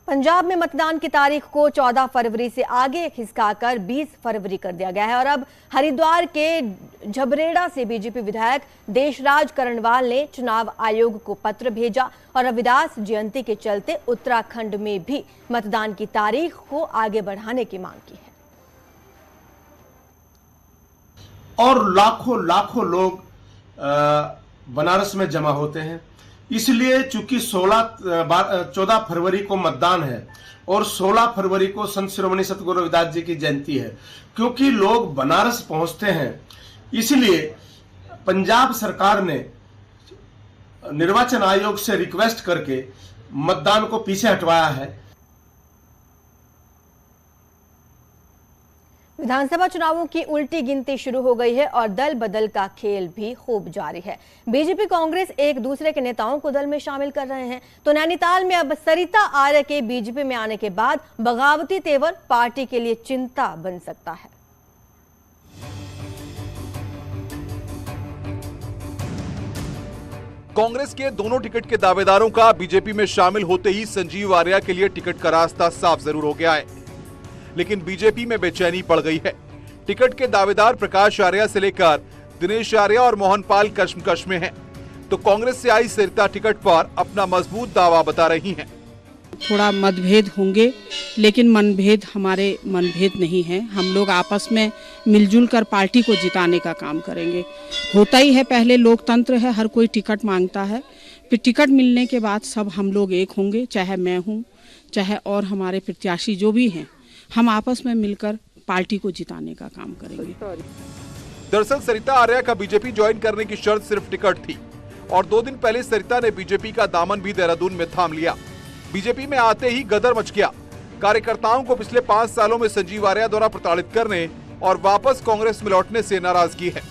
पंजाब में मतदान की तारीख को 14 फरवरी से आगे खिसकाकर 20 फरवरी कर दिया गया है और अब हरिद्वार के झबरेड़ा से बीजेपी विधायक देशराज करणवाल ने चुनाव आयोग को पत्र भेजा और रविदास जयंती के चलते उत्तराखंड में भी मतदान की तारीख को आगे बढ़ाने की मांग की है। और लाखों लाखों लोग बनारस में जमा होते हैं, इसलिए चूंकि 14 फरवरी को मतदान है और 16 फरवरी को संत शिरोमणि सतगुरु रविदास जी की जयंती है, क्योंकि लोग बनारस पहुंचते हैं, इसलिए पंजाब सरकार ने निर्वाचन आयोग से रिक्वेस्ट करके मतदान को पीछे हटवाया है। विधानसभा चुनावों की उल्टी गिनती शुरू हो गई है और दल बदल का खेल भी खूब जारी है। बीजेपी कांग्रेस एक दूसरे के नेताओं को दल में शामिल कर रहे हैं, तो नैनीताल में अब सरिता आर्य के बीजेपी में आने के बाद बगावती तेवर पार्टी के लिए चिंता बन सकता है। कांग्रेस के दोनों टिकट के दावेदारों का बीजेपी में शामिल होते ही संजीव आर्य के लिए टिकट का रास्ता साफ जरूर हो गया है, लेकिन बीजेपी में बेचैनी पड़ गई है। टिकट के दावेदार प्रकाश आर्य से लेकर दिनेश आर्य और मोहन पाल कश्मकश में हैं, तो कांग्रेस से आई सरिता टिकट पर अपना मजबूत दावा बता रही हैं। थोड़ा मतभेद होंगे, लेकिन मनभेद हमारे मनभेद नहीं है। हम लोग आपस में मिलजुल कर पार्टी को जिताने का काम करेंगे। होता ही है, पहले लोकतंत्र है, हर कोई टिकट मांगता है, फिर टिकट मिलने के बाद सब हम लोग एक होंगे, चाहे मैं हूँ चाहे और हमारे प्रत्याशी जो भी हैं, हम आपस में मिलकर पार्टी को जिताने का काम करेंगे। दरअसल सरिता आर्य का बीजेपी ज्वाइन करने की शर्त सिर्फ टिकट थी और 2 दिन पहले सरिता ने बीजेपी का दामन भी देहरादून में थाम लिया। बीजेपी में आते ही गदर मच गया। कार्यकर्ताओं को पिछले 5 सालों में संजीव आर्य द्वारा प्रताड़ित करने और वापस कांग्रेस में लौटने से नाराजगी है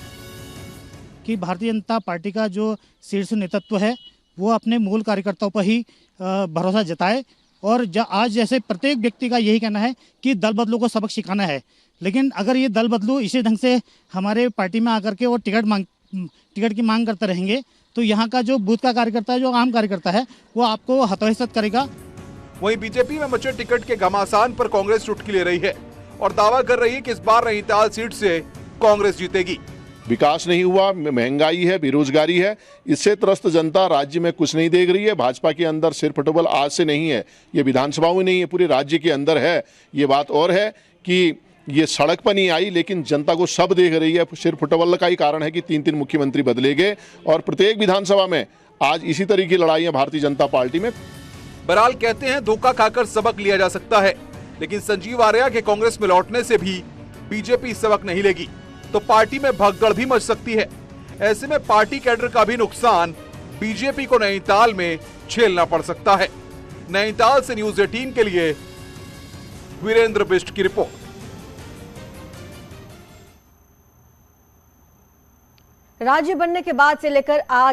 कि भारतीय जनता पार्टी का जो शीर्ष नेतृत्व है वो अपने मूल कार्यकर्ताओं पर ही भरोसा जताए और आज जैसे प्रत्येक व्यक्ति का यही कहना है कि दल बदलू को सबक सिखाना है, लेकिन अगर ये दल बदलू इसी ढंग से हमारे पार्टी में आकर के और टिकट की मांग करते रहेंगे तो यहाँ का जो बूथ का कार्यकर्ता है, जो आम कार्यकर्ता है, वो आपको हतोहिसत करेगा। वहीं बीजेपी में मचे टिकट के घमासान पर कांग्रेस चुटकी ले रही है और दावा कर रही है कि इस बार नैनीताल सीट से कांग्रेस जीतेगी। विकास नहीं हुआ, महंगाई है, बेरोजगारी है, इससे त्रस्त जनता राज्य में कुछ नहीं देख रही है। भाजपा के अंदर सिर फुटबॉल आज से नहीं है, ये विधानसभाओं में नहीं है, पूरे राज्य के अंदर है। ये बात और है कि ये सड़क पर नहीं आई, लेकिन जनता को सब देख रही है। सिर फुटबॉल का ही कारण है कि 3-3 मुख्यमंत्री बदले गए और प्रत्येक विधानसभा में आज इसी तरह की लड़ाई है भारतीय जनता पार्टी में। बहरहाल कहते हैं धोखा खाकर सबक लिया जा सकता है, लेकिन संजीव आर्य के कांग्रेस में लौटने से भी बीजेपी सबक नहीं लेगी तो पार्टी में भगदड़ भी मच सकती है। ऐसे में पार्टी कैडर का भी नुकसान बीजेपी को नैनीताल में झेलना पड़ सकता है। नैनीताल से न्यूज़ 18 के लिए वीरेंद्र बिष्ट की रिपोर्ट। राज्य बनने के बाद से लेकर आज